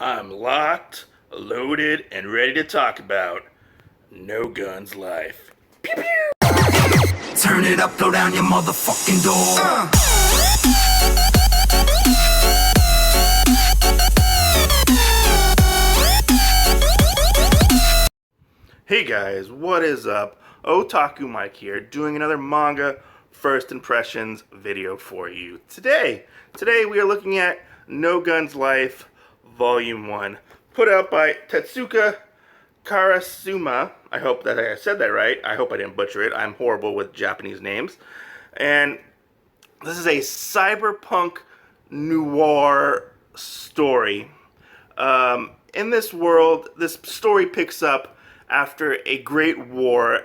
I'm locked, loaded, and ready to talk about No Guns Life. Pew pew! Turn it up, throw down your motherfucking door. Hey guys, what is up? Otaku Mike here, doing another manga first impressions video for you. Today we are looking at No Guns Life Volume 1, put out by Tetsuka Karasuma. I hope that I said that right. I hope I didn't butcher it. I'm horrible with Japanese names. And this is a cyberpunk noir story. In this world, this story picks up after a great war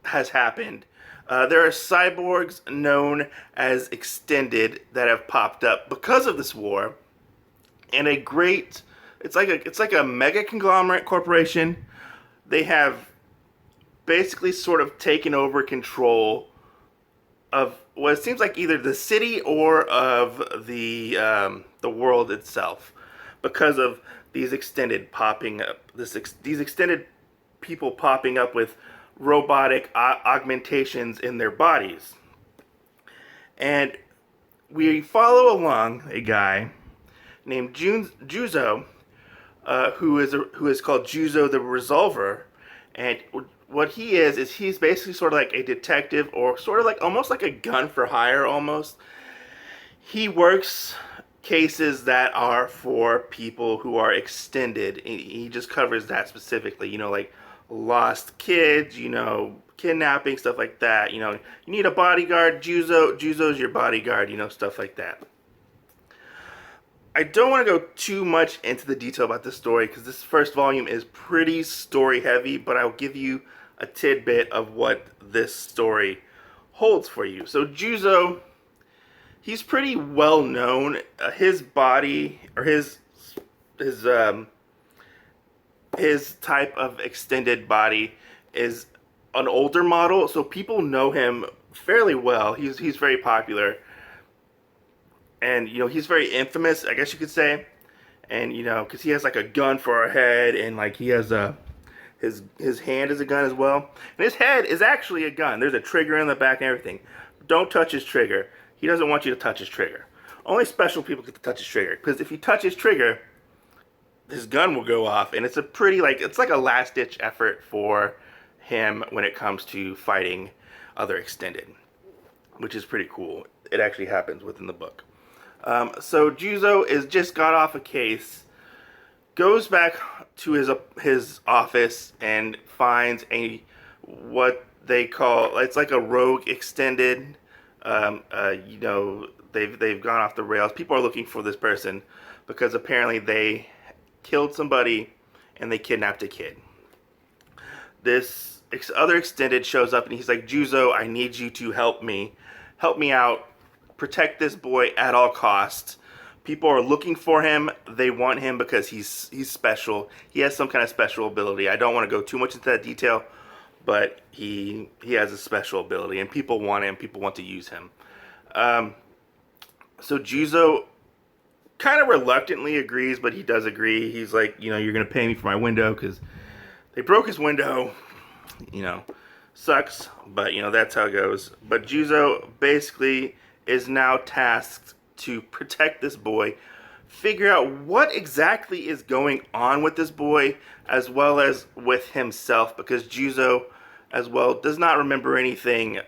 has happened. There are cyborgs known as extended that have popped up because of this war, and it's like a mega conglomerate corporation. They have basically sort of taken over control of what seems like either the city or of the world itself, because of these extended popping up. These extended people popping up with robotic augmentations in their bodies, and we follow along a guy named Juzo, who is called Juzo the Resolver, and what he is he's basically sort of like a detective, or sort of like almost like a gun for hire almost. He works cases that are for people who are extended. He just covers that specifically, like lost kids, kidnapping, stuff like that. You need a bodyguard. Juzo's your bodyguard, stuff like that. I don't want to go too much into the detail about this story because this first volume is pretty story heavy, but I'll give you a tidbit of what this story holds for you. So Juzo, he's pretty well known. His body, or his type of extended body, is an older model, so people know him fairly well. He's very popular, and he's very infamous, I guess you could say. And because he has like a gun for a head, and like he has his hand is a gun as well, and his head is actually a gun. There's a trigger in the back and everything. Don't touch his trigger. He doesn't want you to touch his trigger. Only special people get to touch his trigger, because if you touch his trigger, his gun will go off, and it's a pretty it's like a last-ditch effort for him when it comes to fighting other extended, which is pretty cool. It actually happens within the book. So Juzo is just got off a case, goes back to his office, and finds what they call, it's like a rogue extended. They've gone off the rails. People are looking for this person because apparently they killed somebody and they kidnapped a kid. This other extended shows up, and he's like, Juzo, I need you to help me out, protect this boy at all costs. People are looking for him. They want him because he's special. He has some kind of special ability. I don't want to go too much into that detail, but he has a special ability, and people want him. People want to use him. So Juzo kind of reluctantly agrees, but he does agree. He's like, you're going to pay me for my window, because they broke his window. Sucks, but that's how it goes. But Juzo basically is now tasked to protect this boy, figure out what exactly is going on with this boy, as well as with himself, because Juzo as well does not remember anything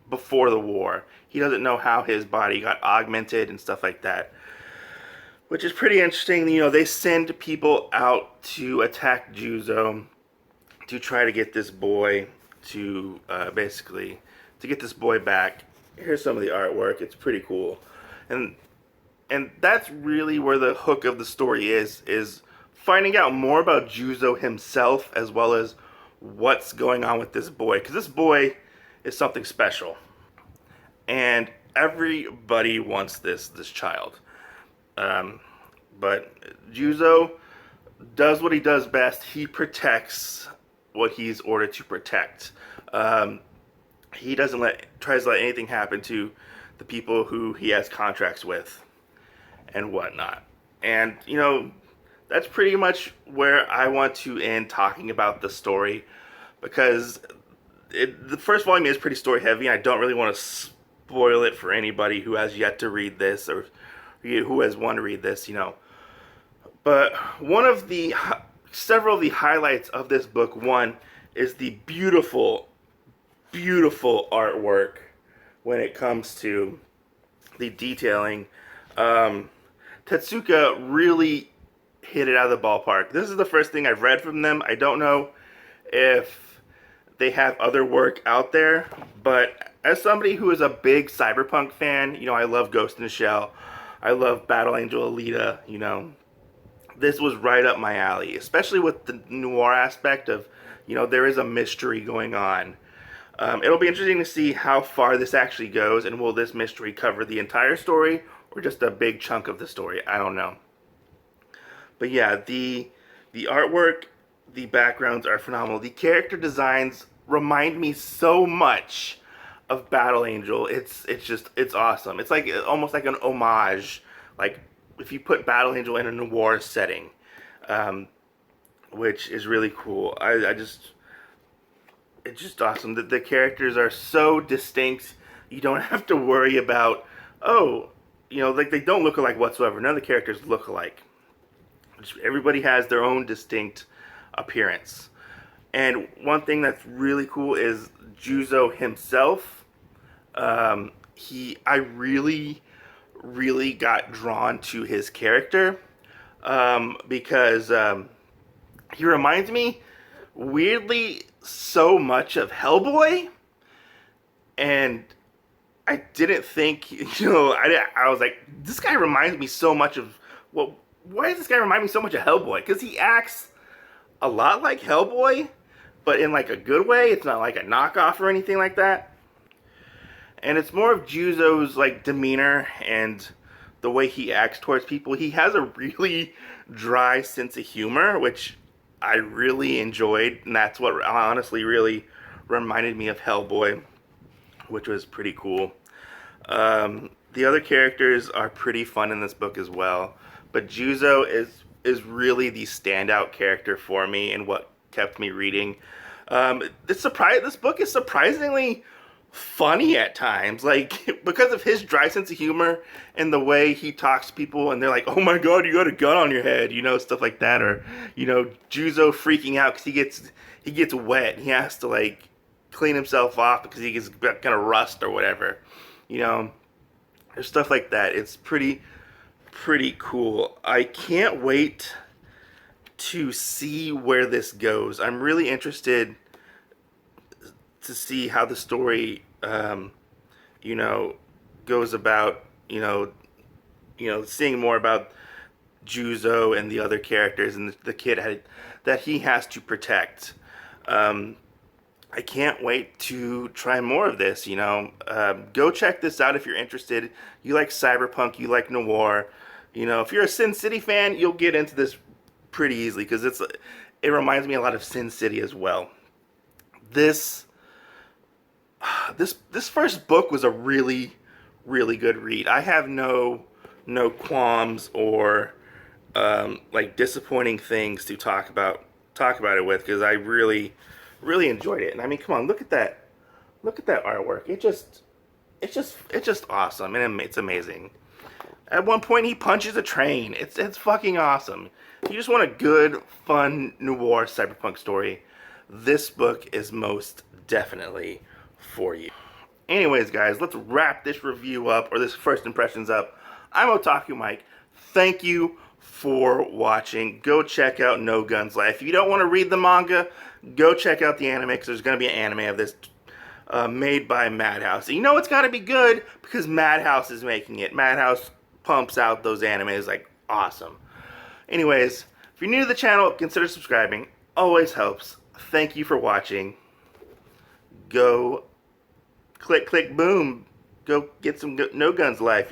before the war. He doesn't know how his body got augmented and stuff like that, which is pretty interesting. They send people out to attack Juzo to try to get this boy to basically to get this boy back. Here's some of the artwork. It's pretty cool, and that's really where the hook of the story is finding out more about Juzo himself, as well as what's going on with this boy, because this boy is something special, and everybody wants this child. But Juzo does what he does best. He protects what he's ordered to protect. He tries to let anything happen to the people who he has contracts with and whatnot. And, that's pretty much where I want to end talking about the story, because the first volume is pretty story heavy, and I don't really want to spoil it for anybody who has yet to read this, or who has wanted to read this, But one of the several of the highlights of this book, one, is the beautiful, beautiful artwork when it comes to the detailing. Tetsuka really hit it out of the ballpark. This is the first thing I've read from them. I don't know if they have other work out there, but as somebody who is a big cyberpunk fan, I love Ghost in the Shell, I love Battle Angel Alita, this was right up my alley, especially with the noir aspect of, there is a mystery going on. It'll be interesting to see how far this actually goes, and will this mystery cover the entire story or just a big chunk of the story? I don't know. But yeah, the artwork, the backgrounds are phenomenal. The character designs remind me so much of Battle Angel. It's awesome. It's like almost like an homage, like if you put Battle Angel in a noir setting, which is really cool. It's just awesome. The characters are so distinct. You don't have to worry about, like they don't look alike whatsoever. None of the characters look alike. Everybody has their own distinct appearance. And one thing that's really cool is Juzo himself. I really got drawn to his character because he reminds me weirdly so much of Hellboy, and I didn't think, I was like, this guy reminds me so much of, why does this guy remind me so much of Hellboy? Because he acts a lot like Hellboy, but in like a good way. It's not like a knockoff or anything like that. And it's more of Juzo's like demeanor and the way he acts towards people. He has a really dry sense of humor, which I really enjoyed, and that's what honestly really reminded me of Hellboy, which was pretty cool. The other characters are pretty fun in this book as well, but Juzo is really the standout character for me and what kept me reading. This book is surprisingly funny at times, like because of his dry sense of humor and the way he talks to people, and they're like, "Oh my god, you got a gun on your head," stuff like that, or Juzo freaking out because he gets wet and he has to like clean himself off because he gets kind of rust or whatever, there's stuff like that. It's pretty cool. I can't wait to see where this goes. I'm really interested to see how the story, goes about, seeing more about Juzo and the other characters and the kid that he has to protect. I can't wait to try more of this, Go check this out if you're interested. You like cyberpunk, you like noir. If you're a Sin City fan, you'll get into this pretty easily because it reminds me a lot of Sin City as well. This first book was a really, really good read. I have no qualms or like disappointing things to talk about it with, because I really enjoyed it. And I mean, come on, look at that artwork. It's just awesome, and it's amazing. At one point, he punches a train. It's fucking awesome. If you just want a good, fun, noir cyberpunk story, this book is most definitely for you. Anyways, guys, let's wrap this review up, or this first impressions up. I'm Otaku Mike. Thank you for watching. Go check out No Guns Life. If you don't want to read the manga, go check out the anime, because there's going to be an anime of this made by Madhouse. And it's got to be good because Madhouse is making it. Madhouse pumps out those animes like awesome. Anyways, if you're new to the channel, consider subscribing. Always helps. Thank you for watching. Go click, boom. Go get some No Guns Life,